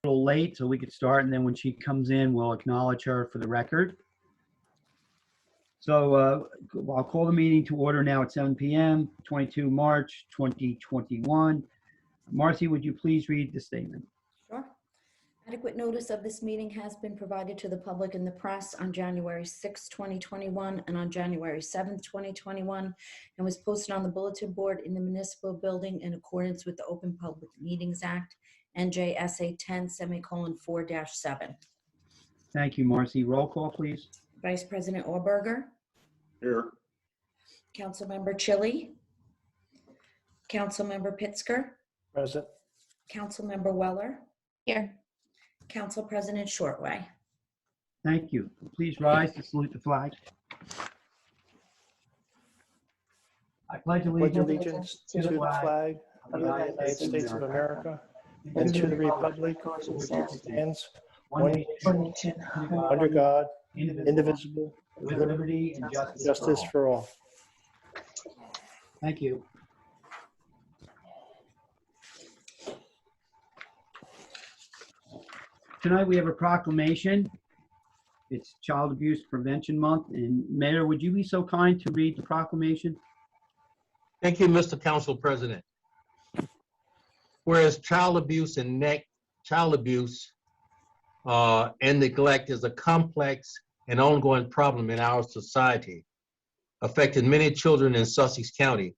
little late, so we could start, and then when she comes in, we'll acknowledge her for the record. So I'll call the meeting to order now at 7 p.m., 22 March 2021. Marcy, would you please read the statement? Sure. Adequate notice of this meeting has been provided to the public and the press on January 6, 2021 and on January 7, 2021, and was posted on the bulletin board in the municipal building in accordance with the Open Public Meetings Act, NJSA 10:4-7. Thank you, Marcy. Roll call, please. Vice President Auerberger. Here. Councilmember Chili. Councilmember Pitsker. Present. Councilmember Weller. Here. Council President Shortway. Thank you. Please rise to salute the flag. I pledge Pledge allegiance allegiance to the flag of the United States of America and to the republic which stands one nation under God, indivisible, with liberty and justice for all. Thank you. Tonight we have a proclamation. It's Child Abuse Prevention Month. And Mayor, would you be so kind to read the proclamation? Thank you, Mr. Council President. Whereas child abuse and neglect is a complex and ongoing problem in our society, affecting many children in Sussex County,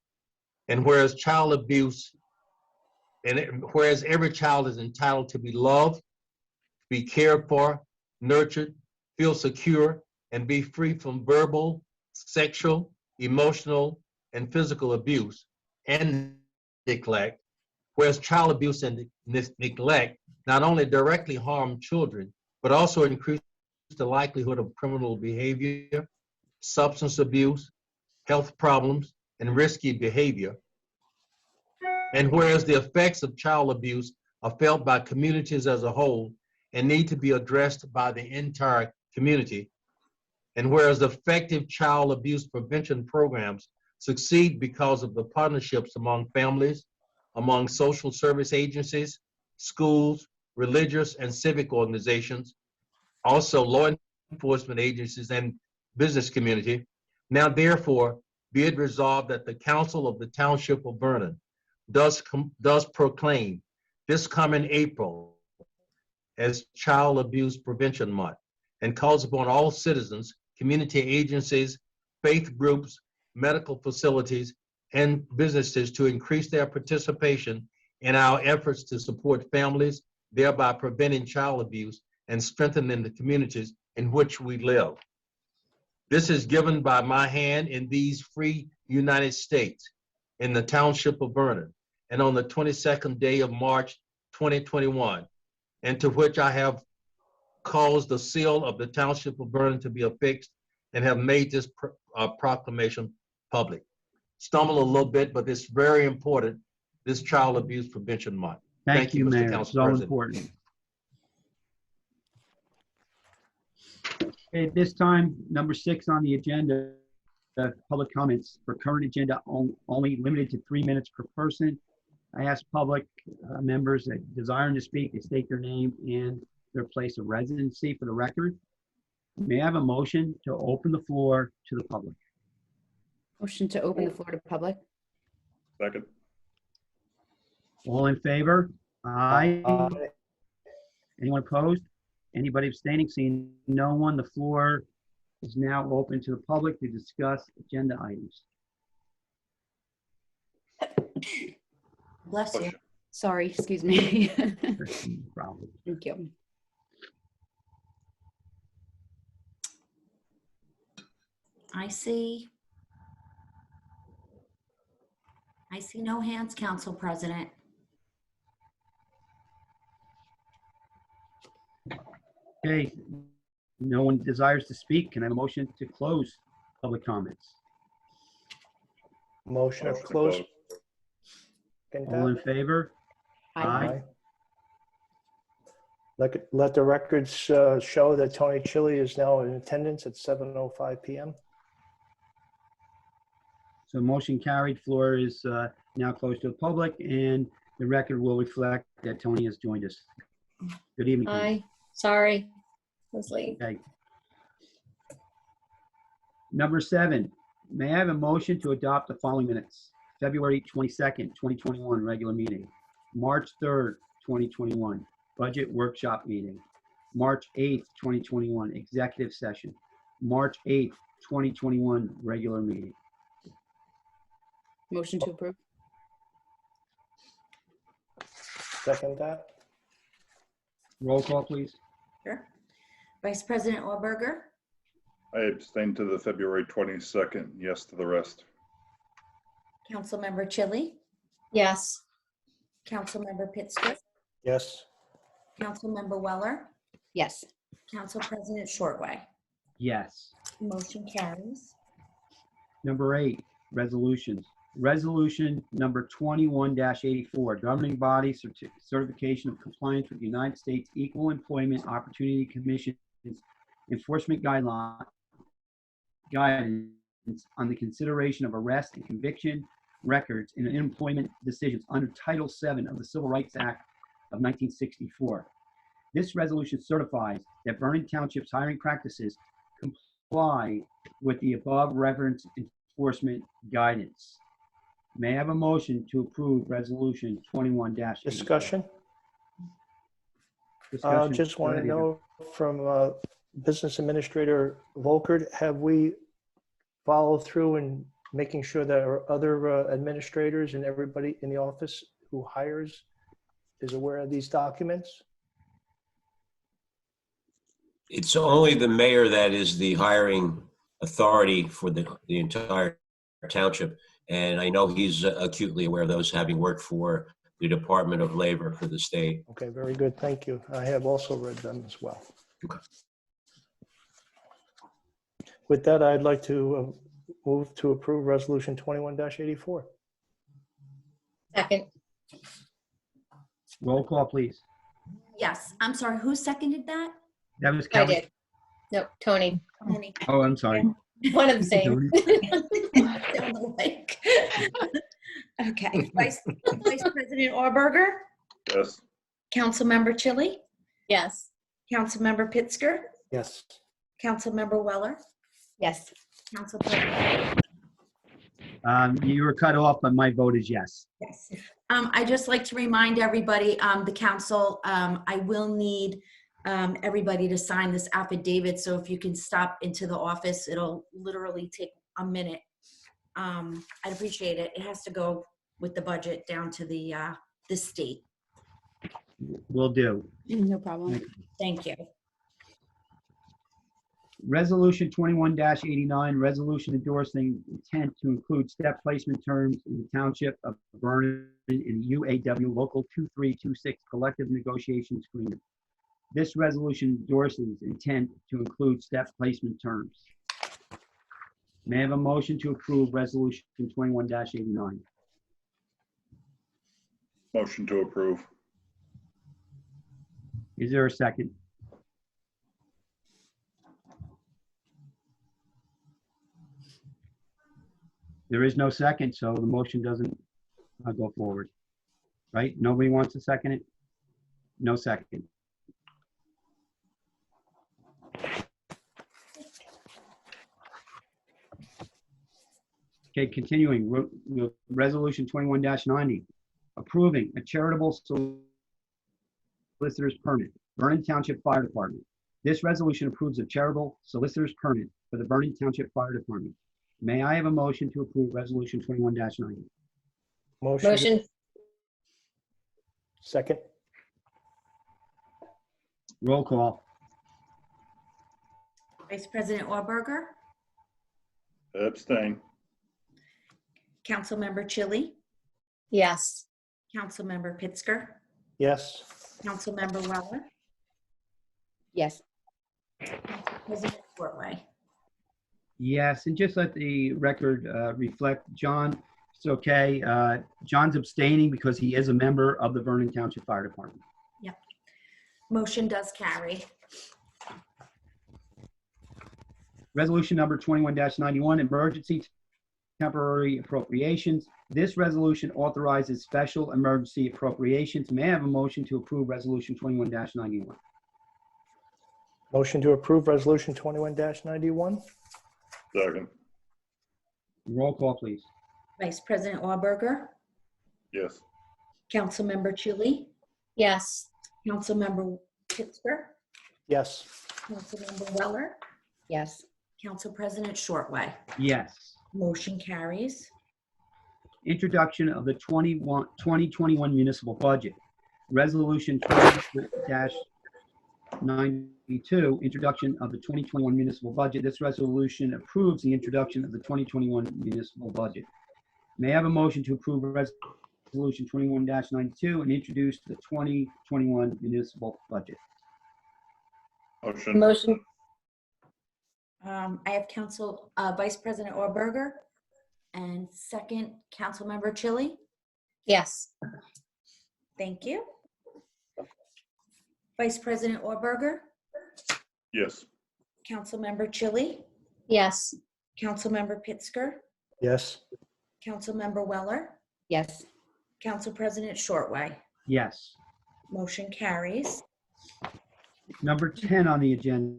and whereas whereas every child is entitled to be loved, be cared for, nurtured, feel secure, and be free from verbal, sexual, emotional, and physical abuse and neglect, whereas child abuse and neglect not only directly harm children, but also increase the likelihood of criminal behavior, substance abuse, health problems, and risky behavior. And whereas the effects of child abuse are felt by communities as a whole and need to be addressed by the entire community, and whereas effective child abuse prevention programs succeed because of the partnerships among families, among social service agencies, schools, religious and civic organizations, also law enforcement agencies and business community. Now therefore, be it resolved that the Council of the Township of Vernon does proclaim this coming April as Child Abuse Prevention Month, and calls upon all citizens, community agencies, faith groups, medical facilities, and businesses to increase their participation in our efforts to support families, thereby preventing child abuse and strengthening the communities in which we live. This is given by my hand in these free United States in the Township of Vernon, and on the 22nd day of March 2021, and to which I have caused the seal of the Township of Vernon to be affixed and have made this proclamation public. Stumble a little bit, but it's very important, this Child Abuse Prevention Month. Thank you, Mr. Mayor. Council So President. important. Okay, at this time, number 6 on the agenda, public comments for current agenda only limited to 3 minutes per person. I ask public members that desiring to speak to state their name and their place of residency for the record. May I have a motion to open the floor to the public? Motion to open the floor to public. Second. All in favor? Aye. Anyone opposed? Anybody abstaining? Seeing no one, the floor is now open to the public to discuss agenda items. Bless you. Sorry, excuse me. Problem. Thank you. I see no hands, Council President. Okay, no one desires to speak. Can I have a motion to close public comments? Motion to close. All in favor? Aye. Let the records show that Tony Chili is now in attendance at 7:05 p.m. So motion carried. Floor is now closed to the public, and the record will reflect that Tony has joined us. Good evening. Aye. Sorry. I was late. Okay. Number 7, may I have a motion to adopt the following minutes? February 22nd, 2021, regular meeting. March 3rd, 2021, budget workshop meeting. March 8th, 2021, executive session. March 8th, 2021, regular meeting. Motion to approve? Second that? Roll call, please. Sure. Vice President Auberger, I abstain to the February 22nd, yes to the rest. Councilmember Chili, Yes. Councilmember Pittsburgh, Yes. Councilmember Weller, Yes. Council President Shortway. Yes. Motion carries. Number 8, resolutions. Resolution number 21-84, governing body certification of compliance with the United States Equal Employment Opportunity Commission's enforcement guidance on the consideration of arrest and conviction records in employment decisions under Title VII of the Civil Rights Act of 1964. This resolution certifies that Vernon Township's hiring practices comply with the above referenced enforcement guidance. May I have a motion to approve resolution 21-84? Discussion? Discussion. Just Go want to ahead, Adrian. know from Business Administrator Volkert, have we followed through in making sure that our other administrators and everybody in the office who hires is aware of these documents? It's only the mayor that is the hiring authority for the entire township. And I know he's acutely aware of those, having worked for the Department of Labor for the state. Okay, very good. Thank you. I have also read them as well. Okay. With that, I'd like to move to approve Resolution 21-84. Second. Roll call, please. Yes, I'm sorry, who seconded that? That was I Kelly. did. No, Tony. Tony. Oh, I'm sorry. One of the same. Sound alike. Okay, Vice President Auberger, Yes. Councilmember Chili, Yes. Councilmember Pittsburgh, Yes. Councilmember Weller, Yes. Council President. You were cut off, but my vote is yes. Yes. I just like to remind everybody, the council, I will need everybody to sign this affidavit. So if you can stop into the office, it'll literally take a minute. I'd appreciate it. It has to go with the budget down to the state. Will do. No problem. Thank you. Resolution 21-89, resolution endorsing intent to include step placement terms in the Township of Vernon in UAW Local 2326 Collective Negotiations Agreement. This resolution endorses intent to include step placement terms. May I have a motion to approve resolution 21-89? Motion to approve. Is there a second? There is no second, so the motion doesn't go forward. Right? Nobody wants to second it? No second. Okay, continuing. Resolution 21-90, approving a charitable solicitor's permit, Vernon Township Fire Department. This resolution approves a charitable solicitor's permit for the Vernon Township Fire Department. May I have a motion to approve resolution 21-90? Motion. Second. Roll call. Vice President Auberger, Abstain. Councilmember Chili, Yes. Councilmember Pittsburgh, Yes. Councilmember Weller, Yes. President Shortway. Yes, and just let the record reflect, John, it's okay. John's abstaining because he is a member of the Vernon Township Fire Department. Yep. Motion does carry. Resolution number 21-91, emergency temporary appropriations. This resolution authorizes special emergency appropriations. May I have a motion to approve Resolution 21-91? Motion to approve Resolution 21-91? Second. Roll call, please. Vice President Auerberger, Yes. Councilmember Chili, Yes. Councilmember Pittsburgh, Yes. Councilmember Weller, Yes. Council President Shortway. Yes. Motion carries. Introduction of the 2021 municipal budget. Resolution 20-92, introduction of the 2021 municipal budget. This resolution approves the introduction of the 2021 municipal budget. May I have a motion to approve Resolution 21-92 and introduce the 2021 municipal budget? Motion. Motion, I have Vice President Auerberger and second, Councilmember Chili. yes. Thank you. Vice President Auerberger, Yes. Councilmember Chili, Yes. Councilmember Pittsburgh, Yes. Councilmember Weller, Yes. Council President Shortway. Yes. Motion carries. Number 10 on the agenda,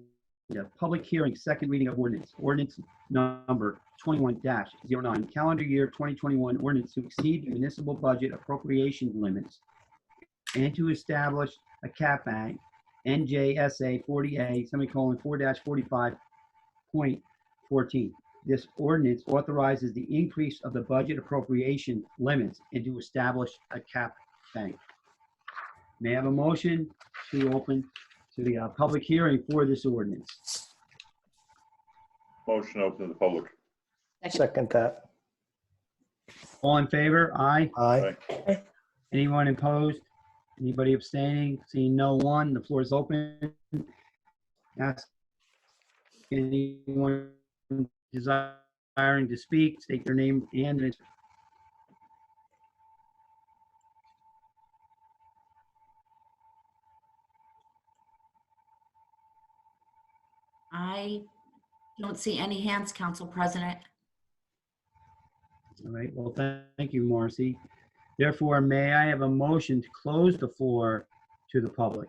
public hearing, second reading of ordinance. Ordinance number 21-09, calendar year 2021 ordinance to exceed the municipal budget appropriation limits and to establish a cap bank, NJSA 40A, semicolon 4-45.14. This ordinance authorizes the increase of the budget appropriation limits and to establish a cap bank. May I have a motion to open to the public hearing for this ordinance? Motion open to the public. Second that. All in favor? Aye. Aye. Anyone opposed? Anybody abstaining? Seeing no one, the floor is open. Ask anyone desiring to speak, state their name and I don't see any hands, Council President. all right. Well, thank you, Marcy. Therefore, may I have a motion to close the floor to the public?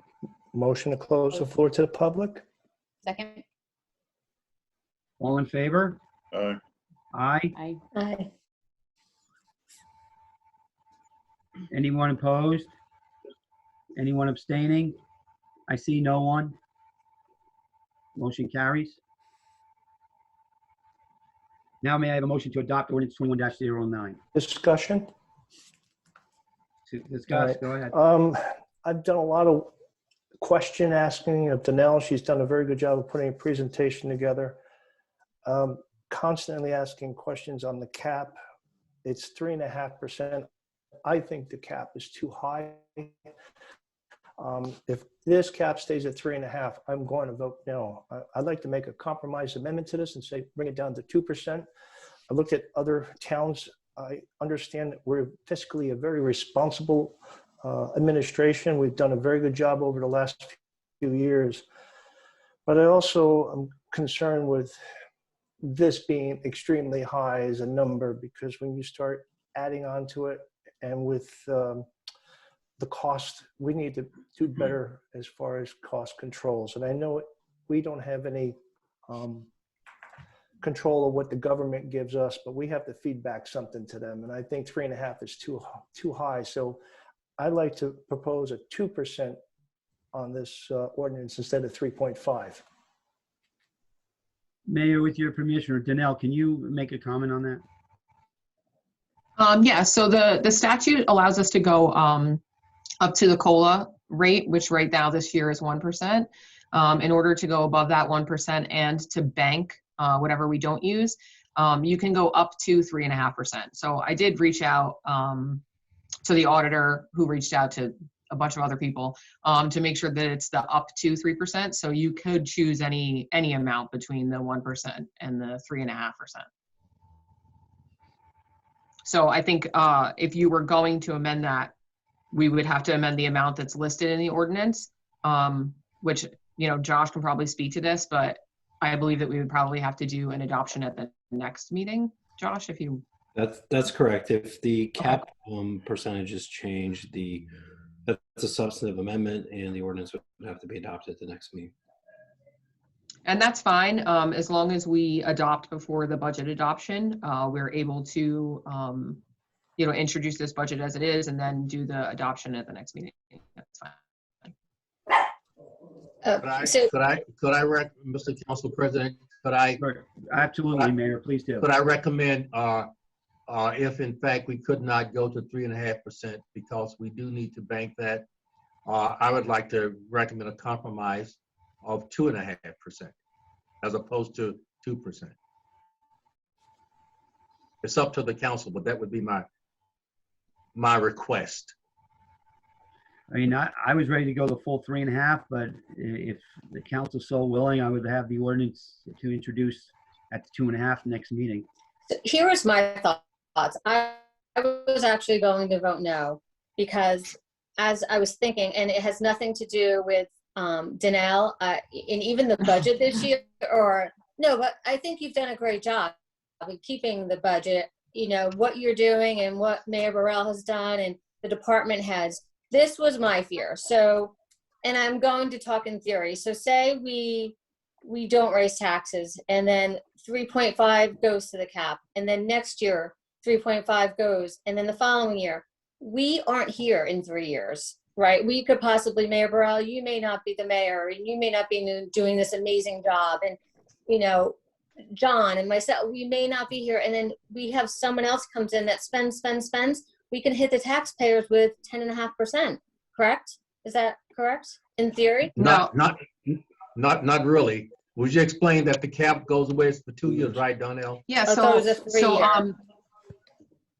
Motion to close the floor to the public? Second? All in favor? Aye. Aye. Aye. Aye. Anyone opposed? Anyone abstaining? I see no one. Motion carries. Now may I have a motion to adopt ordinance 21-09? Discussion? To discuss, go ahead. I've done a lot of question asking of Danelle. She's done a very good job of putting a presentation together. Constantly asking questions on the cap. It's 3.5%. I think the cap is too high. If this cap stays at 3.5, I'm going to vote no. I'd like to make a compromise amendment to this and say, bring it down to 2%. I looked at other towns. I understand that we're fiscally a very responsible administration. We've done a very good job over the last few years. But I also am concerned with this being extremely high as a number, because when you start adding on to it and with the cost, we need to do better as far as cost controls. And I know we don't have any control of what the government gives us, but we have to feed back something to them. And I think 3.5 is too high. So I'd like to propose a 2% on this ordinance instead of 3.5. Mayor, with your permission, or Danelle, can you make a comment on that? Yeah, so the statute allows us to go up to the COLA rate, which right now this year is 1%. In order to go above that 1% and to bank whatever we don't use, you can go up to 3.5%. So I did reach out to the auditor, who reached out to a bunch of other people to make sure that it's the up to 3%. So you could choose any amount between the 1% and the 3.5%. So I think if you were going to amend that, we would have to amend the amount that's listed in the ordinance, which, you know, Josh can probably speak to this, but I believe that we would probably have to do an adoption at the next meeting. Josh, if you That's correct. If the cap percentages change, that's a substantive amendment, and the ordinance would have to be adopted at the next meeting. And that's fine, as long as we adopt before the budget adoption, we're able to, introduce this budget as it is and then do the adoption at the next meeting. That's fine. Mr. Council President, could I? Sure. Absolutely, Mayor, please do. Could I recommend, if in fact we could not go to 3.5% because we do need to bank that, I would like to recommend a compromise of 2.5% as opposed to 2%. It's up to the council, but that would be my request. I mean, I was ready to go the full 3.5, but if the council's so willing, I would have the ordinance to introduce at the 2.5 next meeting. So here was my thoughts. I was actually going to vote no, because as I was thinking, and it has nothing to do with Danelle, and even the budget this year, but I think you've done a great job of keeping the budget, what you're doing and what Mayor Burrell has done and the department heads. This was my fear. So, and I'm going to talk in theory. So say we don't raise taxes and then 3.5 goes to the cap. And then next year, 3.5 goes. And then the following year, we aren't here in 3 years, right? We could possibly, Mayor Burrell, you may not be the mayor and you may not be doing this amazing job. And, John and myself, we may not be here. And then we have someone else comes in that spends. We can hit the taxpayers with 10.5%, correct? Is that correct in theory? Not really. Would you explain that the cap goes away for 2 years, right, Donnell? Yeah,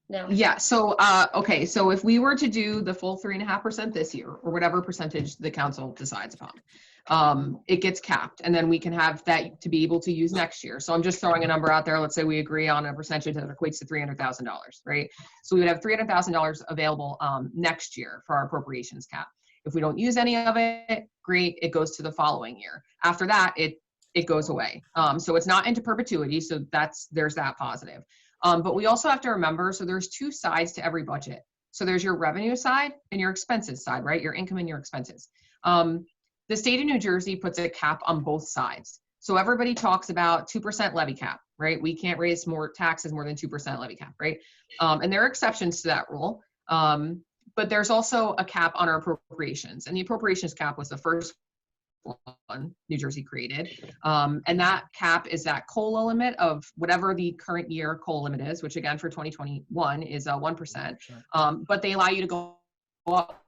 No. Yeah, so, okay, so if we were to do the full 3.5% this year, or whatever percentage the council decides upon, it gets capped, and then we can have that to be able to use next year. So I'm just throwing a number out there. Let's say we agree on a percentage that equates to $300,000, right? So we would have $300,000 available next year for our appropriations cap. If we don't use any of it, great, it goes to the following year. After that, it goes away. So it's not into perpetuity, so there's that positive. But we also have to remember, so there's two sides to every budget. So there's your revenue side and your expenses side, right? Your income and your expenses. The state of New Jersey puts a cap on both sides. So everybody talks about 2% levy cap, right? We can't raise more taxes more than 2% levy cap, right? And there are exceptions to that rule. But there's also a cap on our appropriations. And the appropriations cap was the first one New Jersey created. And that cap is that COLA limit of whatever the current year COLA limit is, which again for 2021 is 1%. But they allow you to go up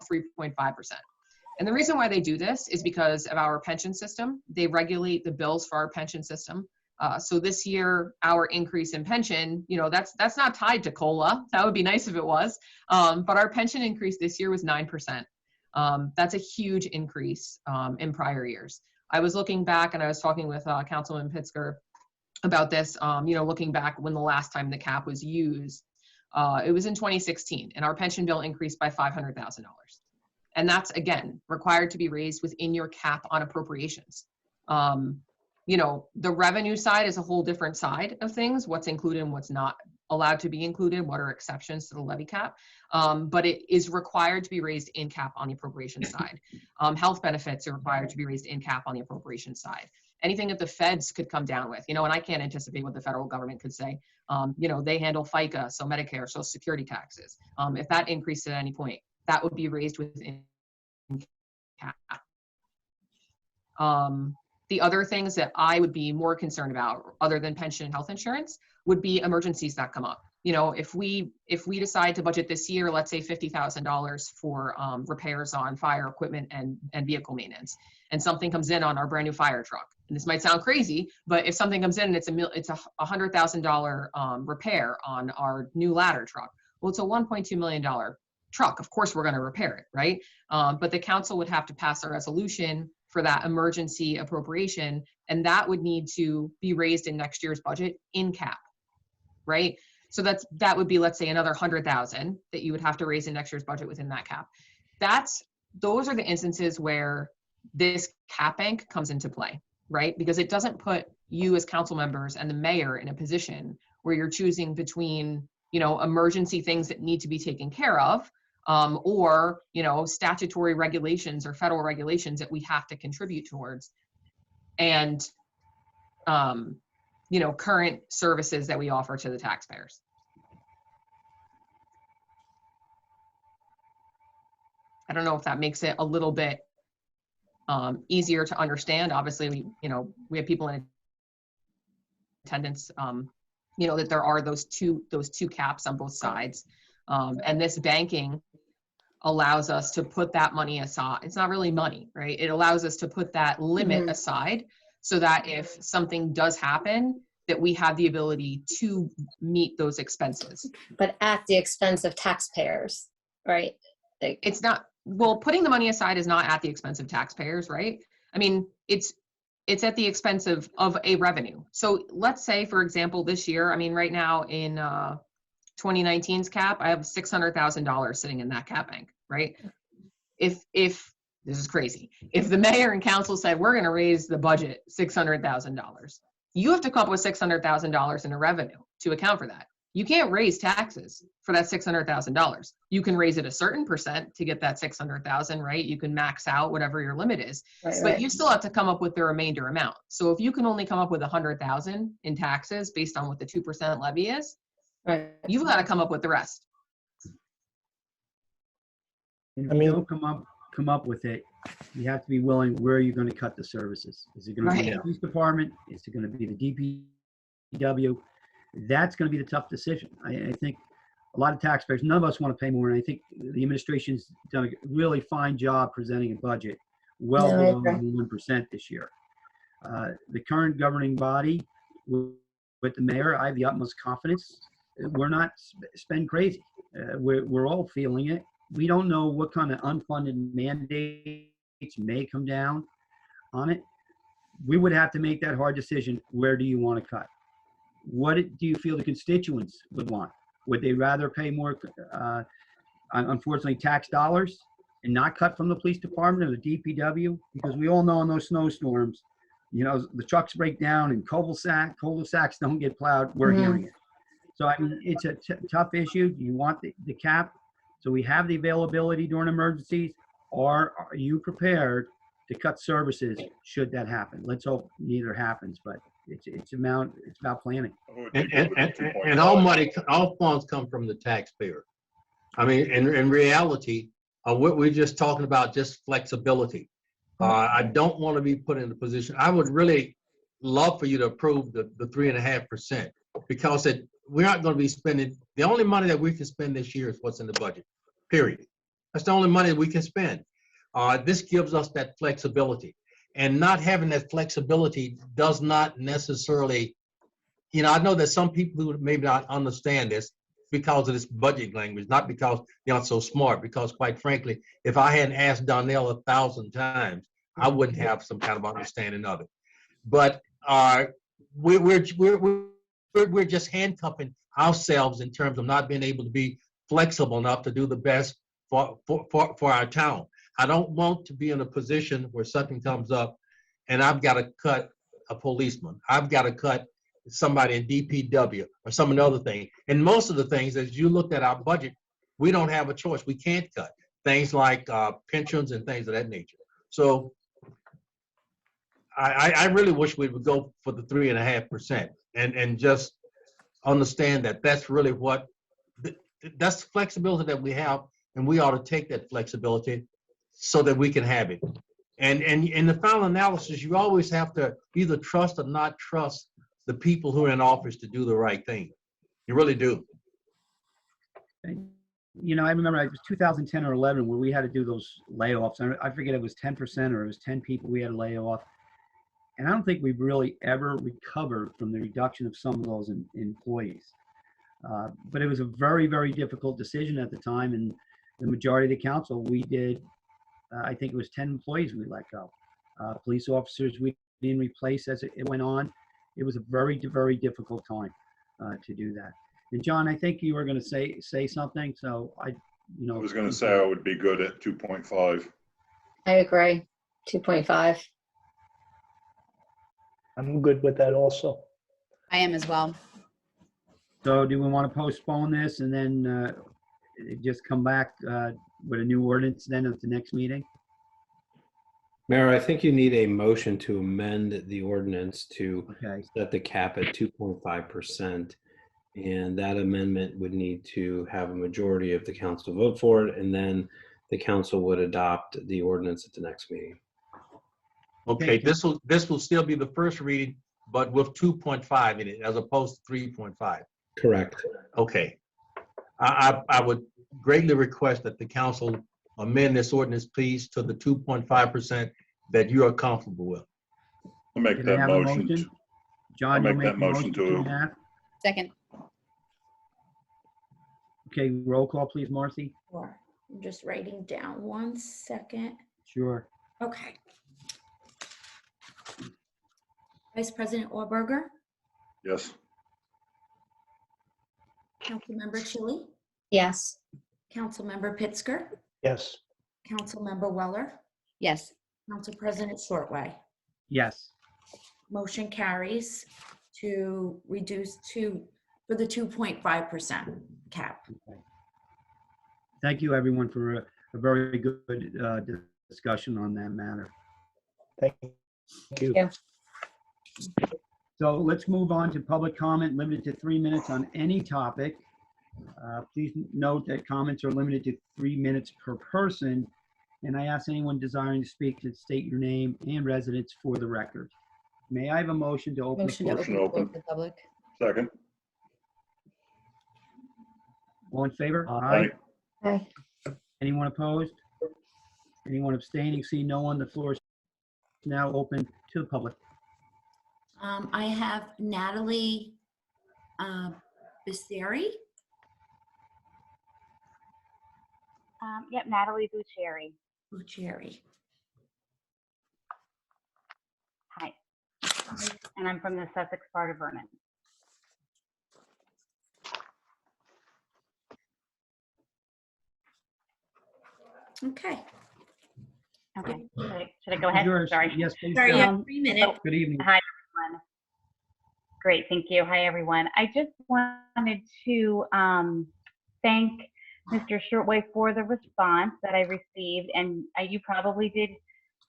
3.5%. And the reason why they do this is because of our pension system. They regulate the bills for our pension system. So this year, our increase in pension, that's not tied to COLA. That would be nice if it was. But our pension increase this year was 9%. That's a huge increase in prior years. I was looking back and I was talking with Councilman Pitzker about this, looking back when the last time the cap was used. It was in 2016, and our pension bill increased by $500,000. And that's, again, required to be raised within your cap on appropriations. The revenue side is a whole different side of things, what's included and what's not allowed to be included, what are exceptions to the levy cap. But it is required to be raised in cap on the appropriation side. Health benefits are required to be raised in cap on the appropriation side. Anything that the feds could come down with, and I can't anticipate what the federal government could say. They handle FICA, so Medicare, Social Security taxes. If that increased at any point, that would be raised within cap. The other things that I would be more concerned about, other than pension and health insurance, would be emergencies that come up. If we decide to budget this year, let's say $50,000 for repairs on fire equipment and vehicle maintenance, and something comes in on our brand new fire truck, and this might sound crazy, but if something comes in and it's a $100,000 repair on our new ladder truck, well, it's a $1.2 million truck. Of course, we're going to repair it, right? But the council would have to pass a resolution for that emergency appropriation, and that would need to be raised in next year's budget in cap, right? So that would be, let's say, another $100,000 that you would have to raise in next year's budget within that cap. Those are the instances where this cap bank comes into play, right? Because it doesn't put you as council members and the mayor in a position where you're choosing between, you know, emergency things that need to be taken care of, or, you know, statutory regulations or federal regulations that we have to contribute towards, and, you know, current services that we offer to the taxpayers. I don't know if that makes it a little bit easier to understand. Obviously, we have people in attendance, you know, that there are those two caps on both sides. And this banking allows us to put that money aside. It's not really money, right? It allows us to put that limit aside so that if something does happen, that we have the ability to meet those expenses. But at the expense of taxpayers, right? Like, It's not, well, putting the money aside is not at the expense of taxpayers, right? I mean, it's at the expense of a revenue. So let's say, for example, this year, I mean, right now in 2019's cap, I have $600,000 sitting in that cap bank, right? If this is crazy, if the mayor and council said, we're going to raise the budget $600,000, you have to come up with $600,000 in a revenue to account for that. You can't raise taxes for that $600,000. You can raise it a certain percent to get that 600,000, right? You can max out whatever your limit is, but you still have to come up with the remainder amount. So if you can only come up with 100,000 in taxes based on what the 2% levy is, you've got to come up with the rest. And if you don't come up with it, you have to be willing, where are you going to cut the services? Is it going to be the police department? Is it going to be the DPW? That's going to be the tough decision. I think a lot of taxpayers, none of us want to pay more, and I think the administration's done a really fine job presenting a budget well below 1% this year. The current governing body, with the mayor, I have the utmost confidence. We're not spend crazy. We're all feeling it. We don't know what kind of unfunded mandates may come down on it. We would have to make that hard decision. Where do you want to cut? What do you feel the constituents would want? Would they rather pay more, unfortunately, tax dollars and not cut from the police department or the DPW? Because we all know in those snowstorms, you know, the trucks break down and cul-de-sacs don't get plowed. We're hearing it. So, I mean, it's a tough issue. Do you want the cap so we have the availability during emergencies, or are you prepared to cut services should that happen? Let's hope neither happens, but it's about planning. And all funds come from the taxpayer. I mean, in reality, what we're just talking about, just flexibility. I don't want to be put in a position. I would really love for you to approve the 3.5%, because we're not going to be spending, the only money that we can spend this year is what's in the budget, period. That's the only money that we can spend. This gives us that flexibility. And not having that flexibility does not necessarily, you know, I know that some people who maybe not understand this because of this budget language, not because they're not so smart, because quite frankly, if I hadn't asked Donnell 1,000 times, I wouldn't have some kind of understanding of it. But we're just handcuffing ourselves in terms of not being able to be flexible enough to do the best for our town. I don't want to be in a position where something comes up and I've got to cut a policeman. I've got to cut somebody in DPW or some other thing. And most of the things, as you looked at our budget, we don't have a choice. We can't cut things like pensions and things of that nature. So I really wish we would go for the 3.5% and just understand that that's really that's the flexibility that we have, and we ought to take that flexibility so that we can have it. And in the final analysis, you always have to either trust or not trust the people who are in office to do the right thing. You really do. You know, I remember it was 2010 or 11 where we had to do those layoffs. I forget, it was 10% or it was 10 people we had to lay off. And I don't think we've really ever recovered from the reduction of some of those employees. But it was a very, very difficult decision at the time. And the majority of the council, we did, I think it was 10 employees we let go. Police officers we didn't replace as it went on. It was a very, very difficult time to do that. And John, I think you were going to say something. So I was going to say I would be good at 2.5. I agree. 2.5. I'm good with that also. I am as well. So do we want to postpone this and then just come back with a new ordinance then at the next meeting? Mayor, I think you need a motion to amend the ordinance to Okay, set the cap at 2.5%. And that amendment would need to have a majority of the council vote for it, and then the council would adopt the ordinance at the next meeting. Okay, this will still be the first reading, but with 2.5 in it as opposed to 3.5. Correct. Okay. I would greatly request that the council amend this ordinance, please, to the 2.5% that you are comfortable with. I'll make do we that have a motion. motion? John, I'll you'll make that the motion to- 2.5? Second. Okay, roll call, please, Marcy. Sure. I'm just writing down 1 second. Sure. Okay. Vice President Orberger, Yes. Councilmember Chili, Yes. Councilmember Pittsger, Yes. Councilmember Weller, Yes. Council President Shortway. Yes. Motion carries to reduce for the 2.5% cap. Thank you, everyone, for a very good discussion on that matter. Thank you. Yeah. So let's move on to public comment limited to 3 minutes on any topic. Please note that comments are limited to 3 minutes per person. And I ask anyone desiring to speak to state your name and residence for the record. May I have a motion to open? Motion to Motion open. open. For the public. Second. All in favor? Aye. Aye. Anyone opposed? Anyone abstaining? See no one. The floor is now open to the public. I have Natalie Bisseri. Yep, Natalie Bucieri. Bucieri. Hi. And I'm from the Sussex part of Vernon. Okay. Okay. Should I go ahead? Yours. Sorry. Yes, please. Sorry, go. you have 3 minutes. Good evening. Hi, everyone. Great. Thank you. Hi, everyone. I just wanted to thank Mr. Shortway for the response that I received. And you probably did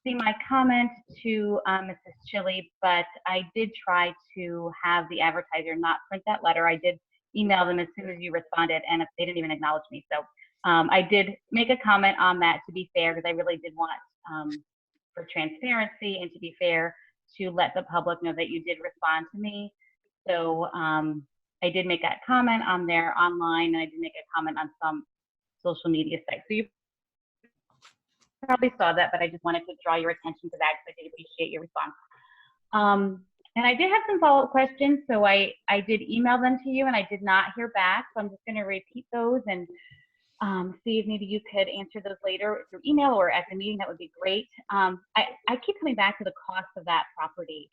see my comment to Mrs. Chili, but I did try to have the advertiser not print that letter. I did email them as soon as you responded, and they didn't even acknowledge me. So I did make a comment on that, to be fair, because I really did want for transparency and to be fair to let the public know that you did respond to me. So I did make that comment on there online, and I did make a comment on some social media sites. So you probably saw that, but I just wanted to draw your attention to that because I did appreciate your response. And I did have some follow-up questions, so I did email them to you, and I did not hear back. So I'm just going to repeat those and see if maybe you could answer those later through email or at the meeting. That would be great. I keep coming back to the cost of that property.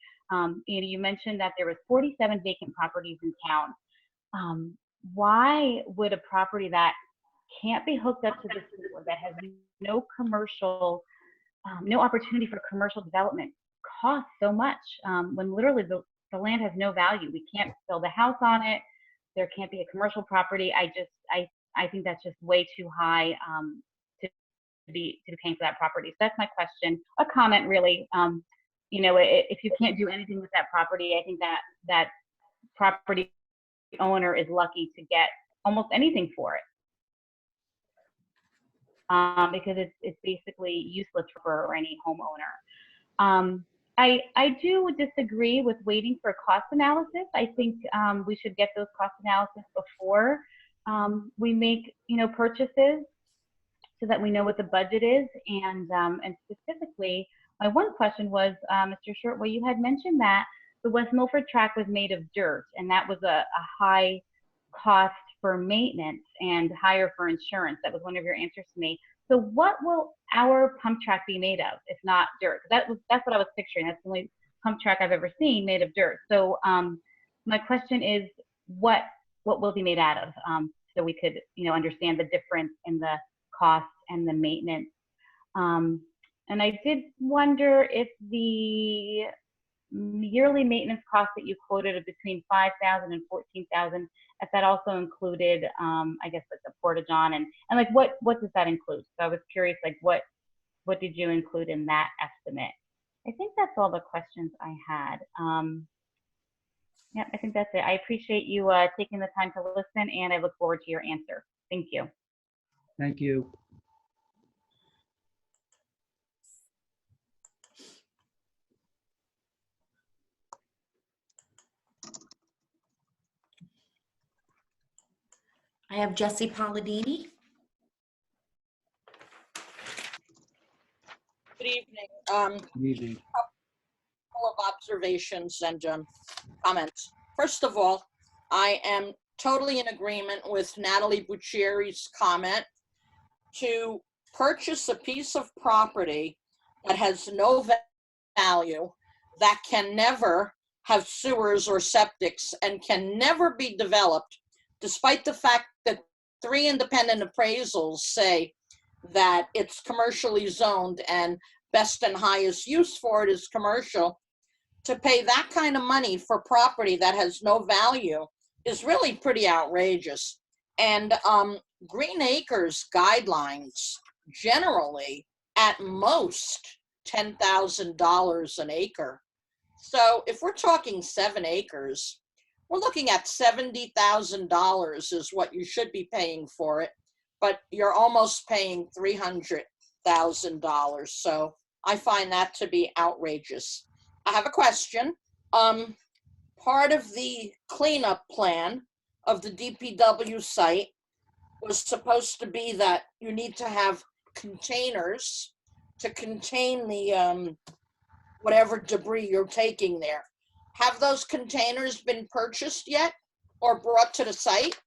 You mentioned that there was 47 vacant properties in town. Why would a property that can't be hooked up to the sewer, that has no commercial, no opportunity for commercial development, cost so much when literally the land has no value? We can't build a house on it. There can't be a commercial property. I think that's just way too high to be paying for that property. So that's my question. A comment, really. If you can't do anything with that property, I think that property owner is lucky to get almost anything for it. Because it's basically useless for any homeowner. I do disagree with waiting for a cost analysis. I think we should get those cost analysis before we make purchases, so that we know what the budget is. And specifically, my one question was, Mr. Shortway, you had mentioned that the West Milford track was made of dirt, and that was a high cost for maintenance and higher for insurance. That was one of your answers to me. So what will our pump track be made of, if not dirt? That's what I was picturing. That's the only pump track I've ever seen made of dirt. So my question is, what will be made out of, so we could understand the difference in the cost and the maintenance. And I did wonder if the yearly maintenance cost that you quoted of between $5,000 and $14,000, if that also included, I guess, like the porta-john and like what does that include? So I was curious, like what did you include in that estimate? I think that's all the questions I had. Yeah, I think that's it. I appreciate you taking the time to listen, and I look forward to your answer. Thank you. Thank you. I have Jesse Palladini. Good evening. Good evening. Couple of observations and comments. First of all, I am totally in agreement with Natalie Buccieri's comment to purchase a piece of property that has no value, that can never have sewers or septics and can never be developed, despite the fact that 3 independent appraisals say that it's commercially zoned and best and highest use for it is commercial. To pay that kind of money for property that has no value is really pretty outrageous. And Green Acres guidelines generally at most $10,000 an acre. So if we're talking 7 acres, we're looking at $70,000 is what you should be paying for it, but you're almost paying $300,000. So I find that to be outrageous. I have a question. Part of the cleanup plan of the DPW site was supposed to be that you need to have containers to contain the whatever debris you're taking there. Have those containers been purchased yet or brought to the site?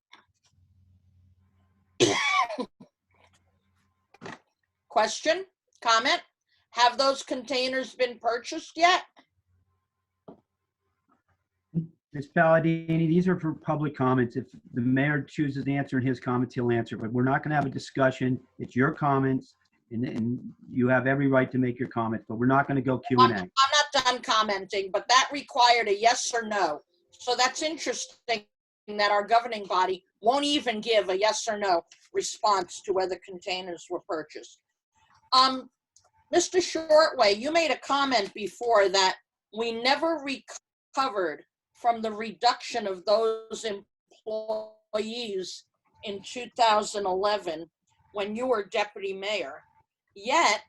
Question, comment? Have those containers been purchased yet? Ms. Palladini, these are for public comments. If the mayor chooses to answer in his comments, he'll answer, but we're not going to have a discussion. It's your comments, and you have every right to make your comments, but we're not going to go Q&A. I'm not done commenting, but that required a yes or no. So that's interesting that our governing body won't even give a yes or no response to whether containers were purchased. Mr. Shortway, you made a comment before that we never recovered from the reduction of those employees in 2011 when you were deputy mayor. Yet,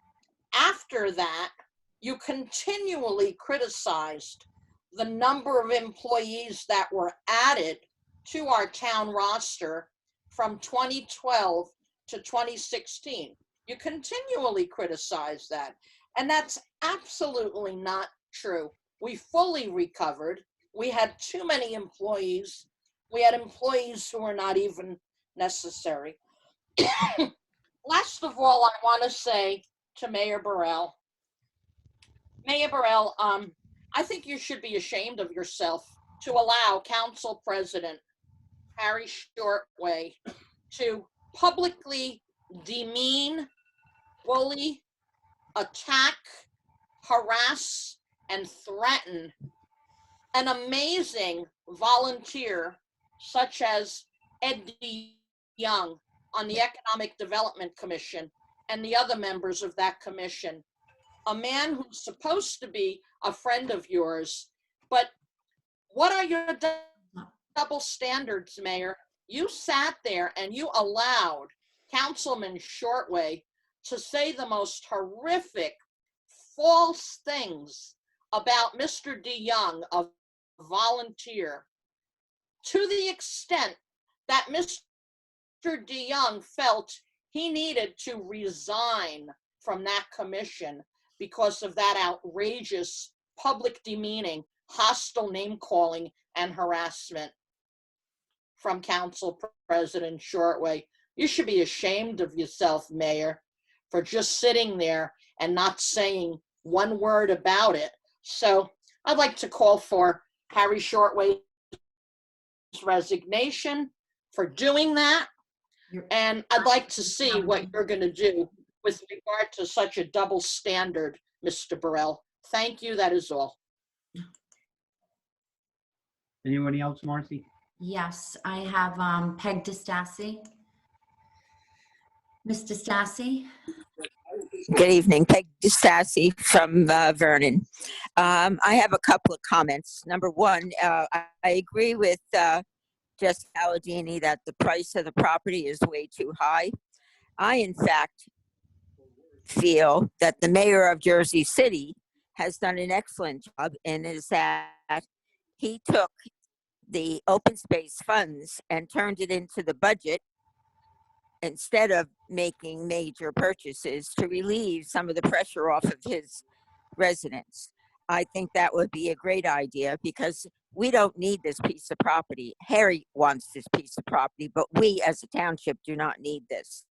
after that, you continually criticized the number of employees that were added to our town roster from 2012 to 2016. You continually criticize that, and that's absolutely not true. We fully recovered. We had too many employees. We had employees who were not even necessary. Last of all, I want to say to Mayor Burrell, I think you should be ashamed of yourself to allow Council President Harry Shortway to publicly demean, bully, attack, harass, and threaten an amazing volunteer such as Ed Young on the Economic Development Commission and the other members of that commission. A man who's supposed to be a friend of yours, but what are your double standards, Mayor? You sat there and you allowed Councilman Shortway to say the most horrific, false things about Mr. DeYoung, a volunteer, to the extent that Mr. DeYoung felt he needed to resign from that commission because of that outrageous public demeaning, hostile name-calling, and harassment from Council President Shortway. You should be ashamed of yourself, Mayor, for just sitting there and not saying one word about it. So I'd like to call for Harry Shortway's resignation for doing that. And I'd like to see what you're going to do with regard to such a double standard, Mr. Burrell. Thank you. That is all. Anybody else, Marcy? Yes, I have Peg DeStassi. Ms. DeStassi? Good evening, Peg DeStassi from Vernon. I have a couple of comments. Number one, I agree with Jessica Alladini that the price of the property is way too high. I, in fact, feel that the mayor of Jersey City has done an excellent job, and is that he took the open space funds and turned it into the budget instead of making major purchases to relieve some of the pressure off of his residents. I think that would be a great idea because we don't need this piece of property. Harry wants this piece of property, but we as a township do not need this.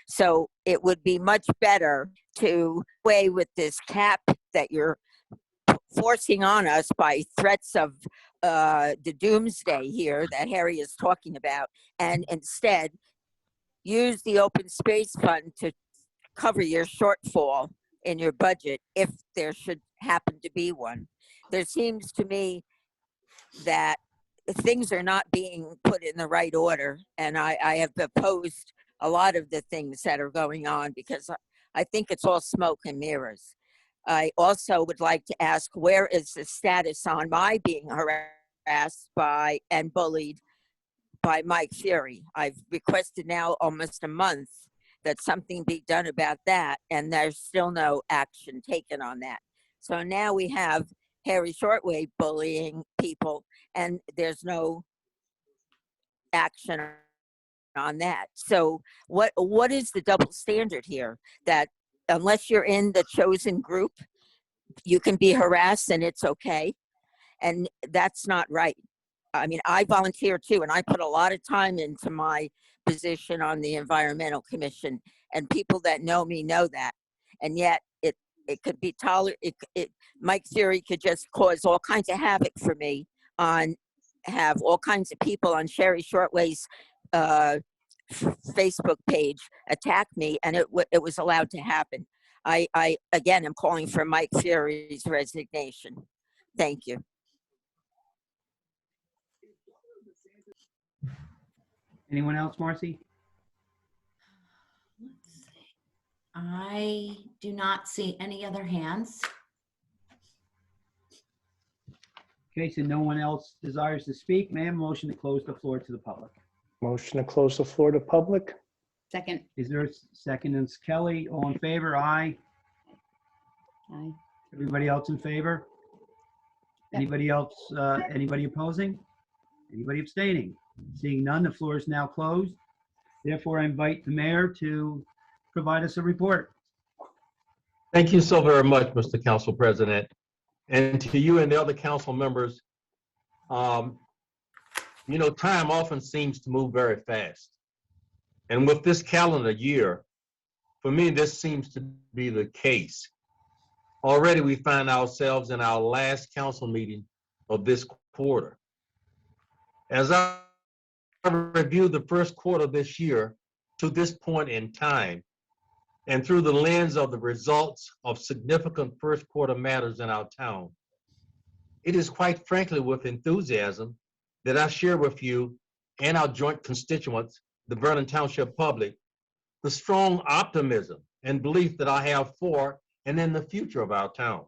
So it would be much better to away with this cap that you're forcing on us by threats of the doomsday here that Harry is talking about, and instead use the open space fund to cover your shortfall in your budget if there should happen to be one. There seems to me that things are not being put in the right order, and I have opposed a lot of the things that are going on because I think it's all smoke and mirrors. I also would like to ask, where is the status on my being harassed by and bullied by Mike Fury? I've requested now almost a month that something be done about that, and there's still no action taken on that. So now we have Harry Shortway bullying people, and there's no action on that. So what is the double standard here? That unless you're in the chosen group, you can be harassed and it's okay? And that's not right. I mean, I volunteer too, and I put a lot of time into my position on the Environmental Commission, and people that know me know that. And yet it could be Mike Fury could just cause all kinds of havoc for me, have all kinds of people on Sherry Shortway's Facebook page attack me, and it was allowed to happen. I again am calling for Mike Fury's resignation. Thank you. Anyone else, Marcy? I do not see any other hands. Okay, so no one else desires to speak. May I have a motion to close the floor to the public? Motion to close the floor to public? Second. Is there a second? It's Kelly. All in favor? Aye. Aye. Everybody else in favor? Yep. Anybody else, anybody opposing? Anybody abstaining? Seeing none, the floor is now closed. Therefore, I invite the mayor to provide us a report. Thank you so very much, Mr. Council President. And to you and the other council members, you know, time often seems to move very fast. And with this calendar year, for me, this seems to be the case. Already we find ourselves in our last council meeting of this quarter. As I review the first quarter of this year to this point in time, and through the lens of the results of significant first quarter matters in our town, it is quite frankly with enthusiasm that I share with you and our joint constituents, the Vernon Township public, the strong optimism and belief that I have for and in the future of our town.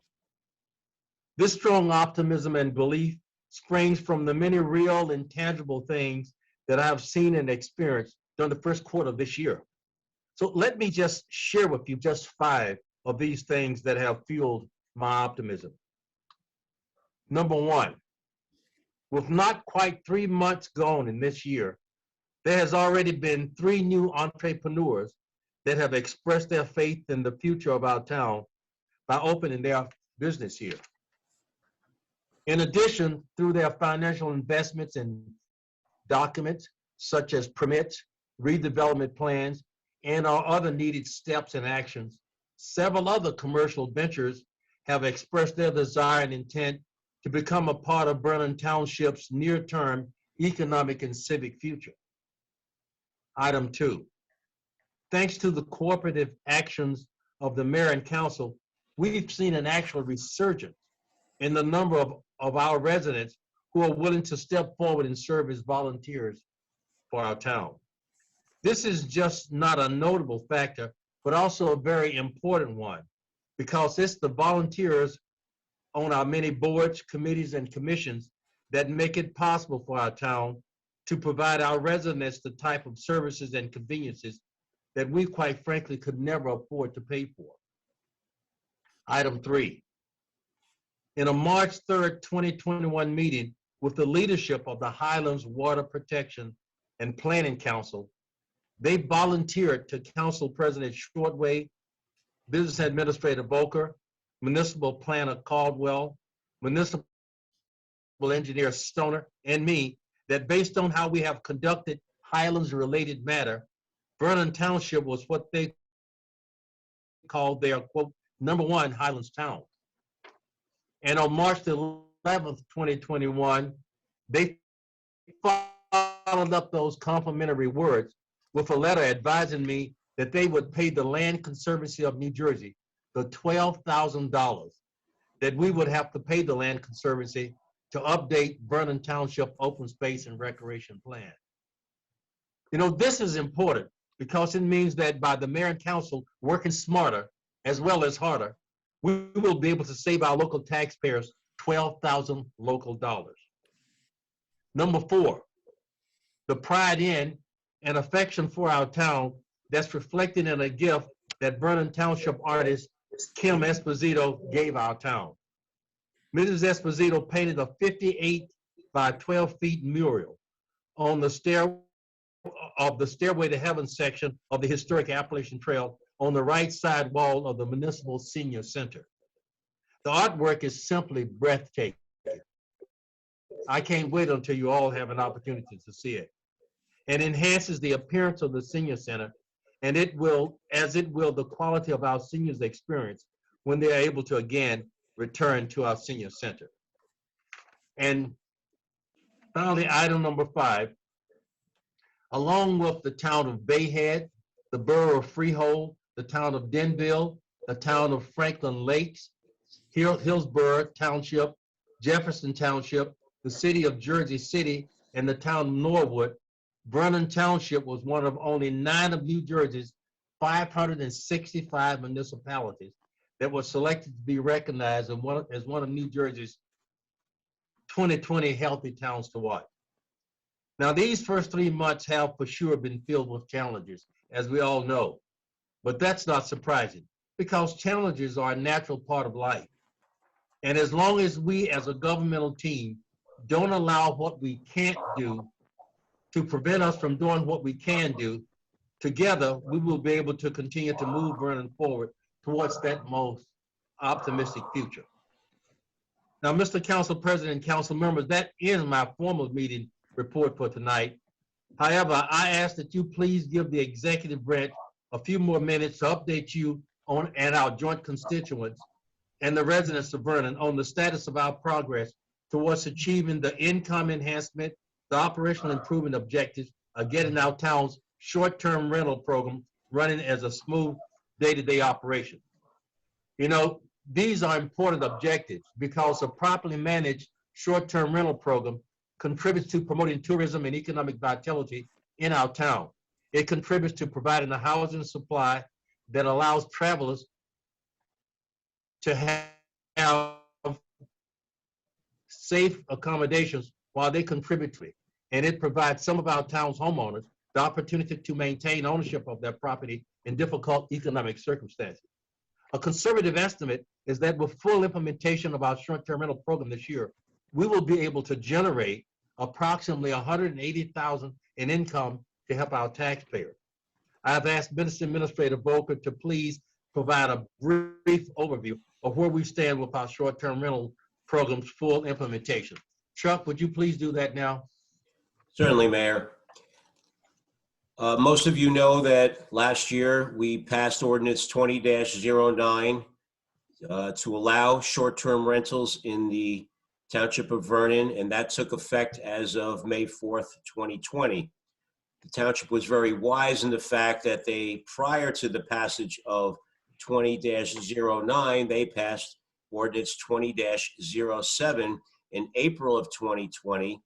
This strong optimism and belief springs from the many real and tangible things that I have seen and experienced during the first quarter of this year. So let me just share with you just 5 of these things that have fueled my optimism. Number 1, with not quite 3 months gone in this year, there has already been 3 new entrepreneurs that have expressed their faith in the future of our town by opening their business here. In addition, through their financial investments in documents such as permits, redevelopment plans, and our other needed steps and actions, several other commercial ventures have expressed their desire and intent to become a part of Vernon Township's near-term economic and civic future. Item 2, thanks to the cooperative actions of the mayor and council, we've seen an actual resurgence in the number of our residents who are willing to step forward and serve as volunteers for our town. This is just not a notable factor, but also a very important one, because it's the volunteers on our many boards, committees, and commissions that make it possible for our town to provide our residents the type of services and conveniences that we, quite frankly, could never afford to pay for. Item 3. In a March 3rd, 2021 meeting with the leadership of the Highlands Water Protection and Planning Council, they volunteered to Council President Shortway, Business Administrator Volker, Municipal Planner Caldwell, Municipal Engineer Stoner, and me, that based on how we have conducted Highlands-related matter, Vernon Township was what they called their, quote, #1 Highlands town. And on March the 11th, 2021, they followed up those complimentary words with a letter advising me that they would pay the Land Conservancy of New Jersey the $12,000 that we would have to pay the Land Conservancy to update Vernon Township Open Space and Recreation Plan. You know, this is important because it means that by the mayor and council working smarter as well as harder, we will be able to save our local taxpayers 12,000 local dollars. Number 4, the pride in and affection for our town that's reflected in a gift that Vernon Township artist Kim Esposito gave our town. Mrs. Esposito painted a 58 by 12 feet mural on the Stairway to Heaven section of the historic Appalachian Trail on the right side wall of the Municipal Senior Center. The artwork is simply breathtaking. I can't wait until you all have an opportunity to see it. It enhances the appearance of the Senior Center, and it will the quality of our seniors' experience when they are able to again return to our Senior Center. And finally, item number 5, along with the town of Bayhead, the borough of Freehold, the town of Denville, the town of Franklin Lakes, Hillsborough Township, Jefferson Township, the city of Jersey City, and the town of Norwood, Vernon Township was one of only 9 of New Jersey's 565 municipalities that was selected to be recognized as one of New Jersey's 2020 Healthy Towns to Watch. Now, these first 3 months have for sure been filled with challenges, as we all know. But that's not surprising, because challenges are a natural part of life. And as long as we as a governmental team don't allow what we can't do to prevent us from doing what we can do, together we will be able to continue to move Vernon forward towards that most optimistic future. Now, Mr. Council President and council members, that ends my formal meeting report for tonight. However, I ask that you please give the executive branch a few more minutes to update you on and our joint constituents and the residents of Vernon on the status of our progress towards achieving the income enhancement, the operational improvement objectives of getting our town's short-term rental program running as a smooth day-to-day operation. You know, these are important objectives because a properly managed short-term rental program contributes to promoting tourism and economic vitality in our town. It contributes to providing a housing supply that allows travelers to have safe accommodations while they contribute to it. And it provides some of our town's homeowners the opportunity to maintain ownership of their property in difficult economic circumstances. A conservative estimate is that with full implementation of our short-term rental program this year, we will be able to generate approximately $180,000 in income to help our taxpayers. I have asked Business Administrator Volker to please provide a brief overview of where we stand with our short-term rental program's full implementation. Chuck, would you please do that now? Certainly, Mayor. Most of you know that last year we passed Ordinance 20-09 to allow short-term rentals in the Township of Vernon, and that took effect as of May 4th, 2020. The township was very wise in the fact that prior to the passage of 20-09, they passed Ordinance 20-07, in April of 2020,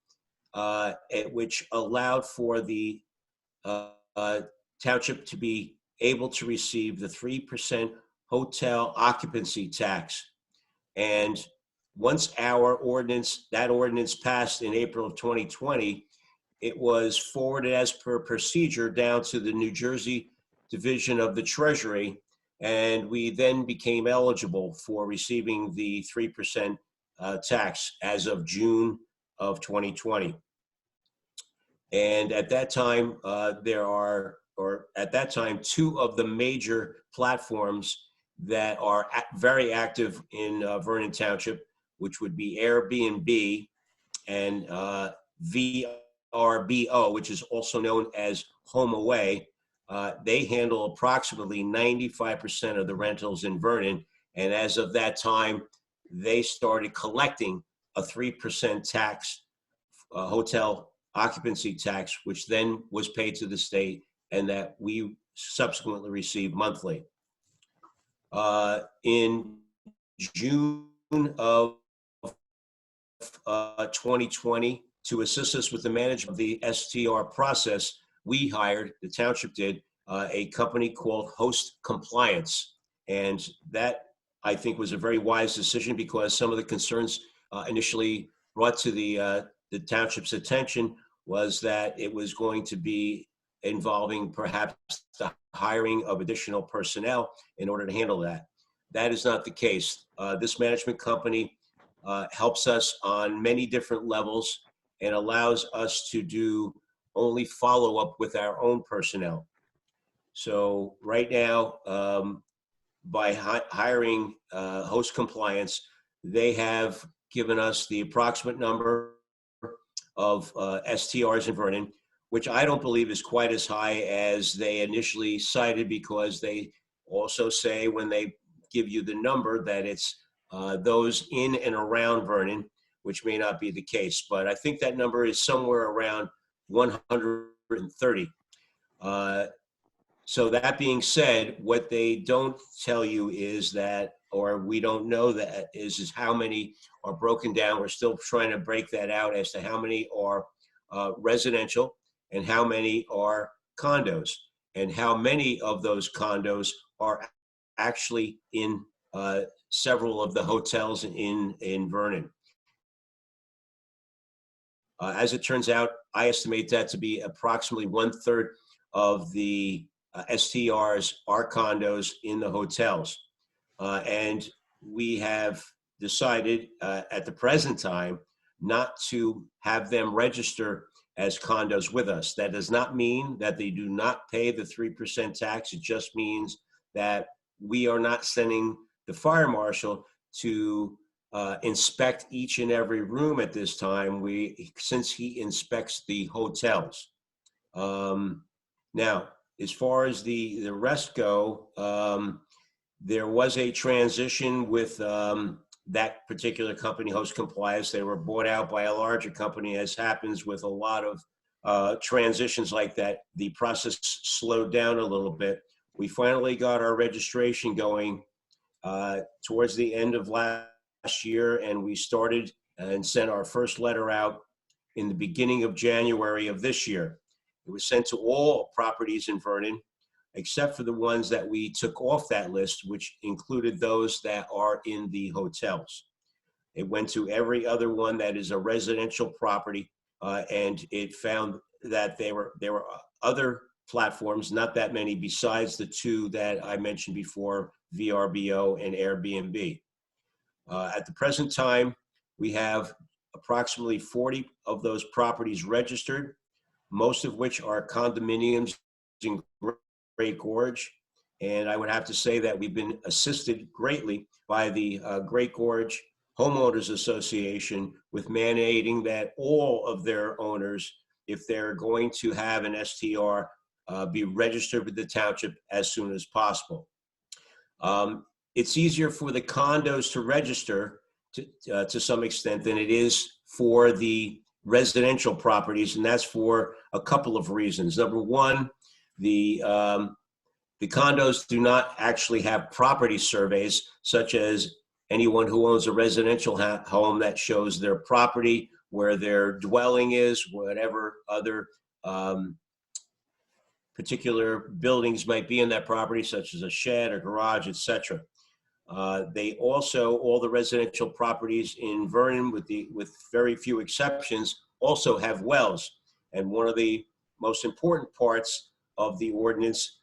which allowed for the township to be able to receive the 3% hotel occupancy tax. And once that ordinance passed in April of 2020, it was forwarded as per procedure down to the New Jersey Division of the Treasury, and we then became eligible for receiving the 3% tax as of June of 2020. And at that time, two of the major platforms that are very active in Vernon Township, which would be Airbnb and VRBO, which is also known as Home Away. They handle approximately 95% of the rentals in Vernon. And as of that time, they started collecting a 3% tax, hotel occupancy tax, which then was paid to the state and that we subsequently received monthly. In June of 2020, to assist us with the management of the STR process, we hired, the township did, a company called Host Compliance. And that, I think, was a very wise decision because some of the concerns initially brought to the township's attention was that it was going to be involving perhaps the hiring of additional personnel in order to handle that. That is not the case. This management company helps us on many different levels and allows us to do only follow-up with our own personnel. So right now, by hiring Host Compliance, they have given us the approximate number of STRs in Vernon, which I don't believe is quite as high as they initially cited, because they also say when they give you the number that it's those in and around Vernon, which may not be the case. But I think that number is somewhere around 130. So that being said, what they don't tell you is that, or we don't know that, is how many are broken down. We're still trying to break that out as to how many are residential and how many are condos, and how many of those condos are actually in several of the hotels in Vernon. As it turns out, I estimate that to be approximately 1/3 of the STRs are condos in the hotels. And we have decided at the present time not to have them register as condos with us. That does not mean that they do not pay the 3% tax. It just means that we are not sending the fire marshal to inspect each and every room at this time, since he inspects the hotels. Now, as far as the rest go, there was a transition with that particular company, Host Compliance. They were bought out by a larger company. As happens with a lot of transitions like that, the process slowed down a little bit. We finally got our registration going towards the end of last year, and we started and sent our first letter out in the beginning of January of this year. It was sent to all properties in Vernon, except for the ones that we took off that list, which included those that are in the hotels. It went to every other one that is a residential property, and it found that there were other platforms, not that many, besides the two that I mentioned before, VRBO and Airbnb. At the present time, we have approximately 40 of those properties registered, most of which are condominiums in Great Gorge. And I would have to say that we've been assisted greatly by the Great Gorge Homeowners Association with mandating that all of their owners, if they're going to have an STR, be registered with the township as soon as possible. It's easier for the condos to register to some extent than it is for the residential properties, and that's for a couple of reasons. Number one, the condos do not actually have property surveys, such as anyone who owns a residential home that shows their property, where their dwelling is, whatever other particular buildings might be in that property, such as a shed or garage, etc. They also, all the residential properties in Vernon, with very few exceptions, also have wells. And one of the most important parts of the ordinance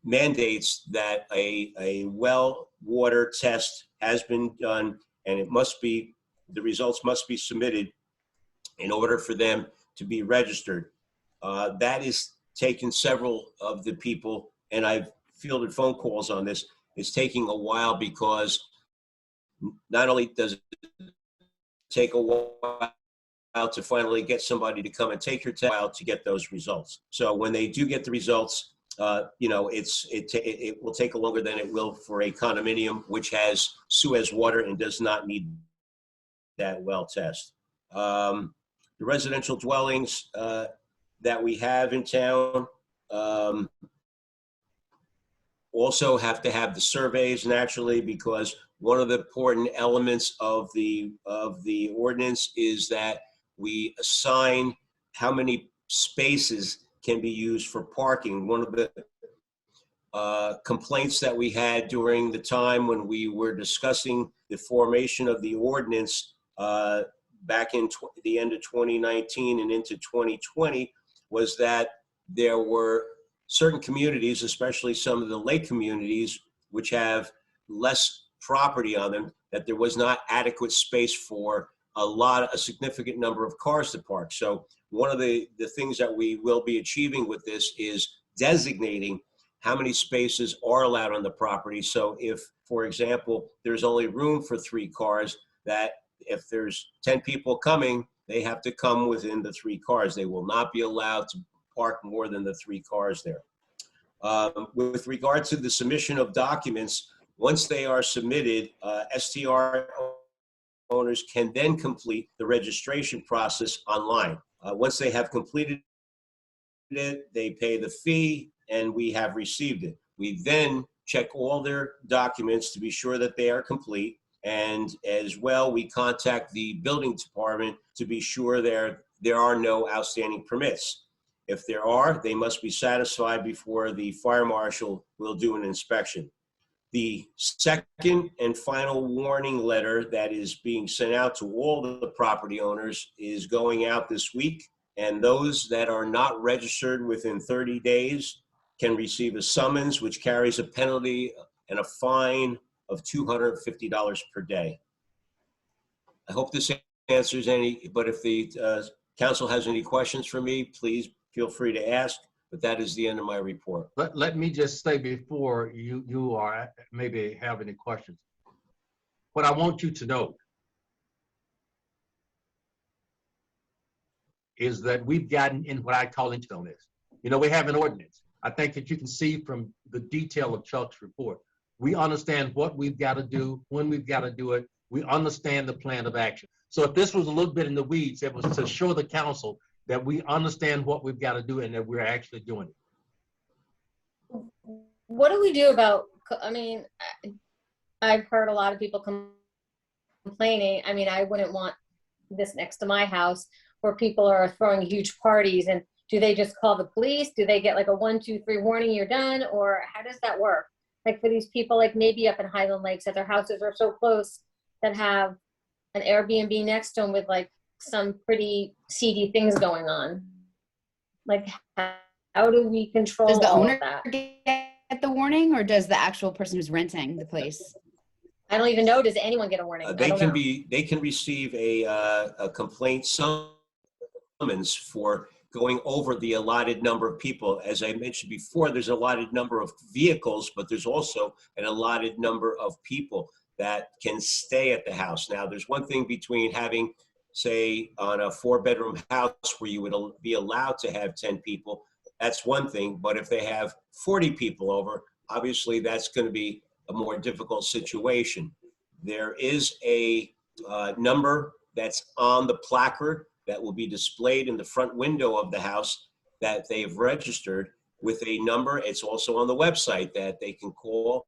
mandates that a well water test has been done, and the results must be submitted in order for them to be registered. That is taken several of the people, and I've fielded phone calls on this. It's taking a while because not only does it take a while to finally get somebody to come and take your test, to get those results. So when they do get the results, it will take longer than it will for a condominium, which has Suez water and does not need that well test. The residential dwellings that we have in town also have to have the surveys naturally, because one of the important elements of the ordinance is that we assign how many spaces can be used for parking. One of the complaints that we had during the time when we were discussing the formation of the ordinance back in the end of 2019 and into 2020 was that there were certain communities, especially some of the lake communities, which have less property on them, that there was not adequate space for a significant number of cars to park. So one of the things that we will be achieving with this is designating how many spaces are allowed on the property. So if, for example, there's only room for 3 cars, that if there's 10 people coming, they have to come within the 3 cars. They will not be allowed to park more than the 3 cars there. With regard to the submission of documents, once they are submitted, STR owners can then complete the registration process online. Once they have completed it, they pay the fee, and we have received it. We then check all their documents to be sure that they are complete. And as well, we contact the building department to be sure there are no outstanding permits. If there are, they must be satisfied before the fire marshal will do an inspection. The second and final warning letter that is being sent out to all the property owners is going out this week, and those that are not registered within 30 days can receive a summons, which carries a penalty and a fine of $250 per day. I hope this answers any, but if the council has any questions for me, please feel free to ask, but that is the end of my report. Let me just say before you are maybe have any questions, what I want you to know is that we've gotten in what I call internets. You know, we have an ordinance. I think that you can see from the detail of Chuck's report. We understand what we've got to do, when we've got to do it. We understand the plan of action. So if this was a little bit in the weeds, it was to show the council that we understand what we've got to do and that we're actually doing it. What do we do about, I mean, I've heard a lot of people complaining. I mean, I wouldn't want this next to my house where people are throwing huge parties, and do they just call the police? Do they get like a 1, 2, 3 warning, you're done? Or how does that work? Like for these people, like maybe up in Highland Lakes, that their houses are so close that have an Airbnb next to them with like some pretty seedy things going on. Like how do we control Does the all owner of that? get the warning, or does the actual person who's renting the place? I don't even know. Does anyone get a warning? They can receive a complaint summons for going over the allotted number of people. As I mentioned before, there's an allotted number of vehicles, but there's also an allotted number of people that can stay at the house. Now, there's one thing between having, say, on a 4-bedroom house where you would be allowed to have 10 people, that's one thing. But if they have 40 people over, obviously that's going to be a more difficult situation. There is a number that's on the placard that will be displayed in the front window of the house that they've registered with a number. It's also on the website that they can call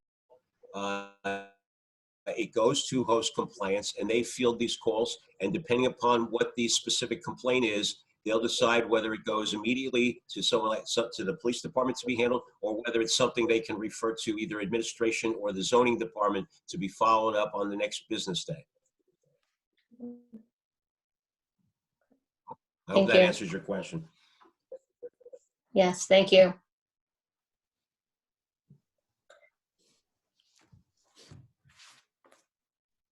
it goes to host compliance and they field these calls. And depending upon what the specific complaint is, they'll decide whether it goes immediately to someone like to the police department to be handled, or whether it's something they can refer to either administration or the zoning department to be followed up on the next business day. I hope Thank that you. answers your question. Yes, thank you.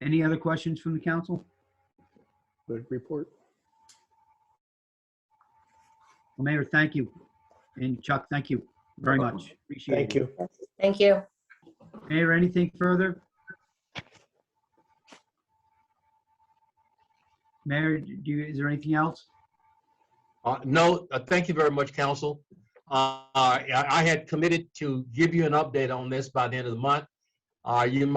Any other questions from the council? Good report. Well, Mayor, thank you. And Chuck, thank you very much. Appreciate it. Thank you. Thank you. Mayor, anything further? Mayor, is there anything else? No, thank you very much, Council. I had committed to give you an update on this by the end of the month. You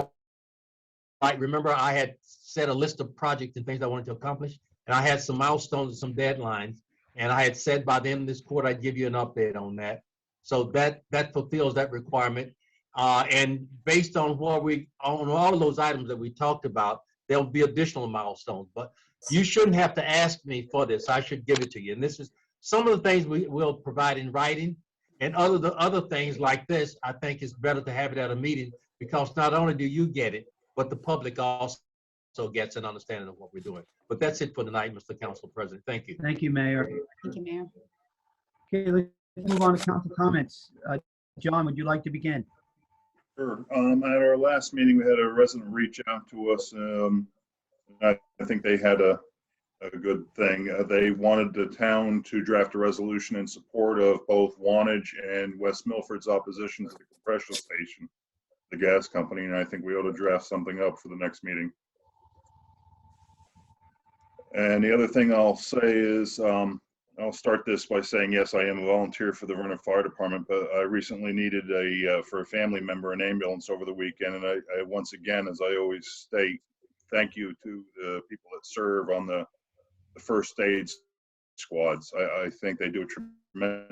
might remember I had set a list of projects and things I wanted to accomplish, and I had some milestones and some deadlines, and I had said by the end of this quarter I'd give you an update on that. So that fulfills that requirement. And based on on all of those items that we talked about, there'll be additional milestones. But you shouldn't have to ask me for this. I should give it to you. And this is some of the things we will provide in writing, and other things like this. I think it's better to have it at a meeting, because not only do you get it, but the public also gets an understanding of what we're doing. But that's it for tonight, Mr. Council President. Thank you. Thank you, Mayor. Thank you, Mayor. Okay, let's move on to council comments. John, would you like to begin? Sure. At our last meeting, we had a resident reach out to us. I think they had a good thing. They wanted the town to draft a resolution in support of both Wantage and West Milford's opposition to the compression station, the gas company, and I think we ought to draft something up for the next meeting. And the other thing I'll say is, I'll start this by saying, yes, I am a volunteer for the Vernon Fire Department, but I recently needed for a family member, an ambulance over the weekend. And I once again, as I always state, thank you to the people that serve on the first aid squads. I think they do a tremendous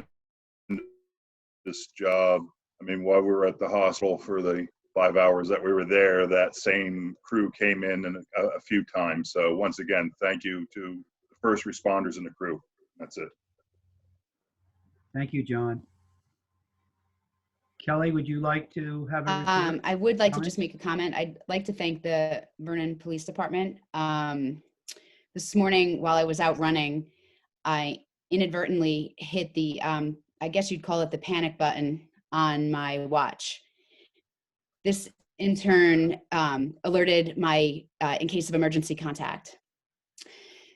job. I mean, while we were at the hospital for the 5 hours that we were there, that same crew came in a few times. So once again, thank you to the first responders and the crew. That's it. Thank you, John. Kelly, would you like to have a report? I would like to Comment? just make a comment. I'd like to thank the Vernon Police Department. This morning, while I was out running, I inadvertently hit the, I guess you'd call it the panic button on my watch. This in turn alerted my, in case of emergency contact.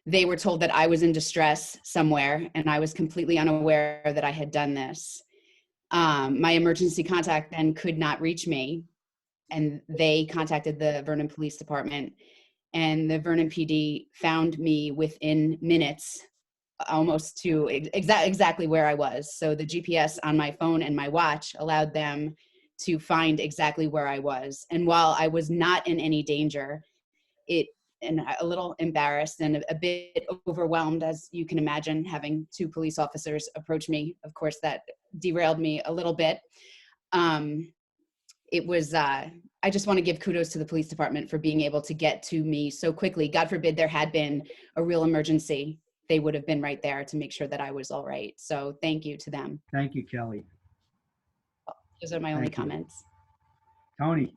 They were told that I was in distress somewhere, and I was completely unaware that I had done this. My emergency contact then could not reach me, and they contacted the Vernon Police Department, and the Vernon PD found me within minutes, almost to exactly where I was. So the GPS on my phone and my watch allowed them to find exactly where I was. And while I was not in any danger, and a little embarrassed and a bit overwhelmed, as you can imagine, having two police officers approach me. Of course, that derailed me a little bit. It was, I just want to give kudos to the police department for being able to get to me so quickly. God forbid there had been a real emergency. They would have been right there to make sure that I was all right. So thank you to them. Thank you, Kelly. Those are my only Thank you. comments. Tony?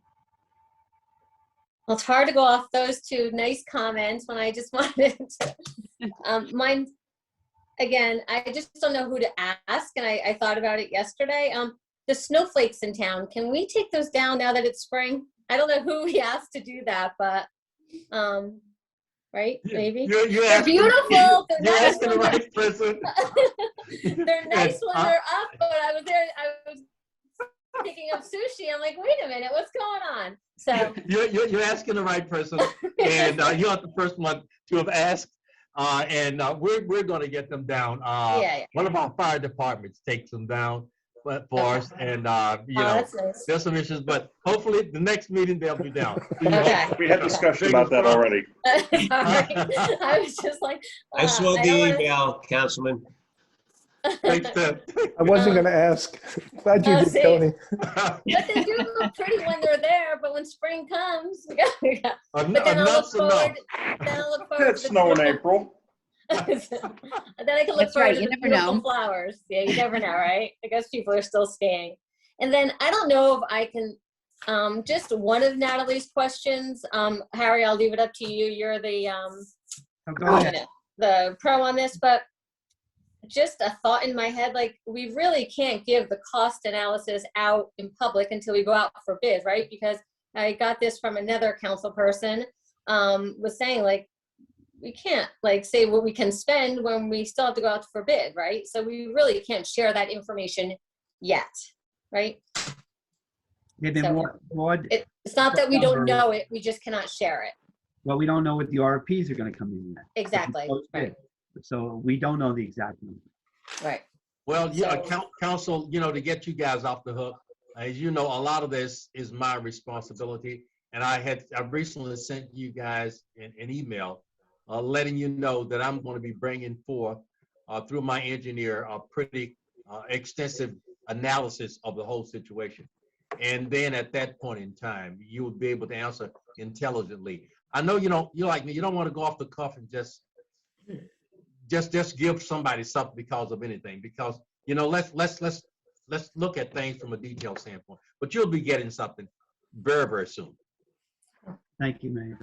Well, it's hard to go off those two nice comments when I just wanted to. Mine, again, I just don't know who to ask, and I thought about it yesterday. The snowflakes in town, can we take those down now that it's spring? I don't know who we asked to do that, but, right, maybe? They're beautiful. They're You're nice asking the when right person. they're nice when they're up, but I was picking up sushi. I'm like, wait a minute, what's going on? So You're asking the right person, and you're not the first one to have asked. And we're going to get them down. yeah. One of our fire departments takes them down for us, and you know, that's nice. there's some issues, but hopefully the next meeting they'll be down. Okay. We had discussion about that already. All right. I was just like, I saw I the don't wanna- email, Councilman. Thanks, Ted. I wasn't going to ask. Glad you Oh, did, see? Tony. But they do look pretty when they're there, but when spring comes, but then I'll Enough's look enough. forward, then I'll look forward It's to the snow in beautiful- April. then I can look That's forward right, to you the never beautiful know. flowers. Yeah, you never know, right? I guess people are still skiing. And then I don't know if I can, just one of Natalie's questions. Harry, I'll leave it up to you. You're the, Oh, go ahead. the pro on this, but just a thought in my head, like we really can't give the cost analysis out in public until we go out for bid, right? Because I got this from another council person, was saying like, we can't like say what we can spend when we still have to go out for bid, right? So we really can't share that information yet, right? Yeah, then So- what, It's not that we don't know it, we just cannot share it. well, we don't know what the RFPs are gonna come in at. Exactly, right, So we don't know the exact number. right. Well, yeah, So- council, you know, to get you guys off the hook, as you know, a lot of this is my responsibility. And I recently sent you guys an email letting you know that I'm going to be bringing forth through my engineer a pretty extensive analysis of the whole situation. And then at that point in time, you will be able to answer intelligently. I know you're like me, you don't want to go off the cuff and just give somebody something because of anything, because you know, let's look at things from a detailed standpoint. But you'll be getting something very, very soon. Thank you, Mayor.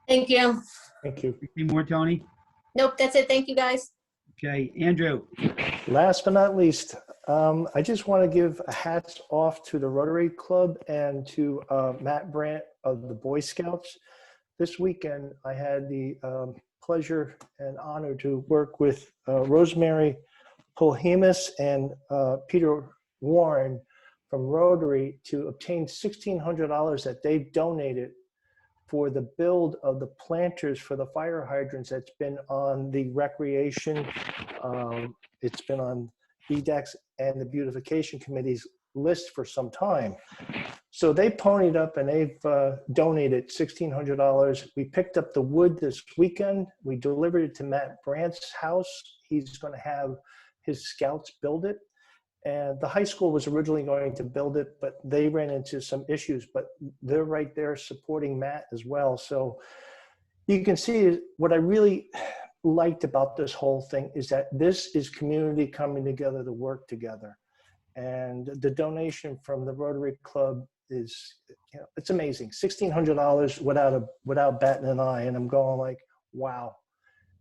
Thank you. Thank you. Anything more, Tony? Nope, that's it. Thank you, guys. Okay, Andrew. Last but not least, I just want to give a hats off to the Rotary Club and to Matt Brandt of the Boy Scouts. This weekend, I had the pleasure and honor to work with Rosemary Polhemus and Peter Warren from Rotary to obtain $1,600 that they've donated for the build of the planters for the fire hydrants that's been on the recreation, it's been on BDEX and the beautification committee's list for some time. So they ponied up and they've donated $1,600. We picked up the wood this weekend. We delivered it to Matt Brandt's house. He's going to have his scouts build it. And the high school was originally going to build it, but they ran into some issues, but they're right there supporting Matt as well. So you can see what I really liked about this whole thing is that this is community coming together to work together. And the donation from the Rotary Club is, you know, it's amazing. $1,600 without batting an eye. And I'm going like, wow.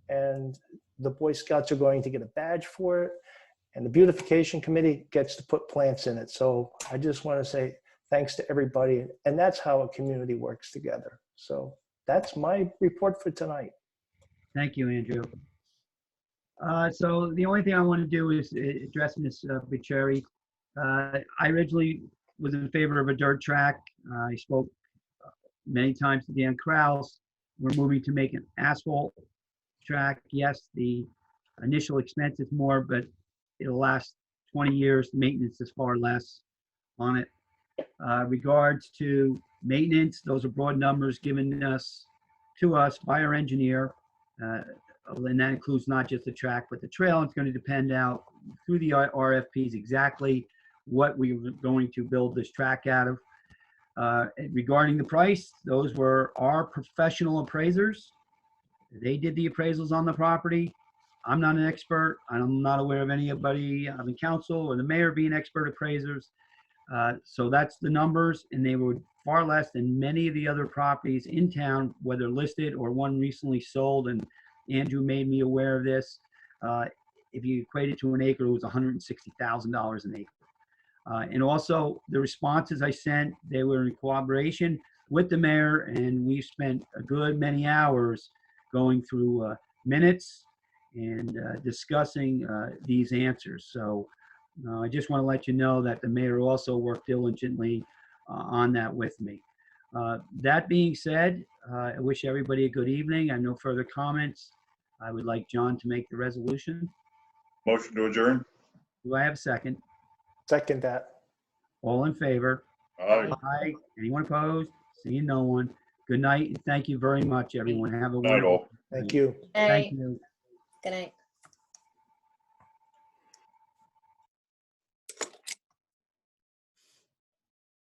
And the Boy Scouts are going to get a badge for it. And the beautification committee gets to put plants in it. So I just want to say thanks to everybody. And that's how a community works together. So that's my report for tonight. Thank you, Andrew. So the only thing I want to do is address Ms. Bucieri. I originally was in favor of a dirt track. I spoke many times to Dan Kraus. We're moving to make an asphalt track. Yes, the initial expense is more, but it'll last 20 years. The maintenance is far less on it. Regards to maintenance, those are broad numbers given to us by our engineer. And that includes not just the track, but the trail. It's going to depend out through the RFPs exactly what we were going to build this track out of. Regarding the price, those were our professional appraisers. They did the appraisals on the property. I'm not an expert. I'm not aware of anybody on the council or the mayor being expert appraisers. So that's the numbers, and they were far less than many of the other properties in town, whether listed or one recently sold. And Andrew made me aware of this. If you equate it to an acre, it was $160,000 an acre. And also the responses I sent, they were in cooperation with the mayor, and we spent a good many hours going through minutes and discussing these answers. So I just want to let you know that the mayor also worked diligently on that with me. That being said, I wish everybody a good evening. I have no further comments. I would like John to make the resolution. Motion to adjourn? Do I have a second? Second that. All in favor? Aye. Aye. Anyone opposed? Seeing no one. Good night, and thank you very much, everyone. Have a Night all. wonderful Thank you. Thank Hey, you. good night.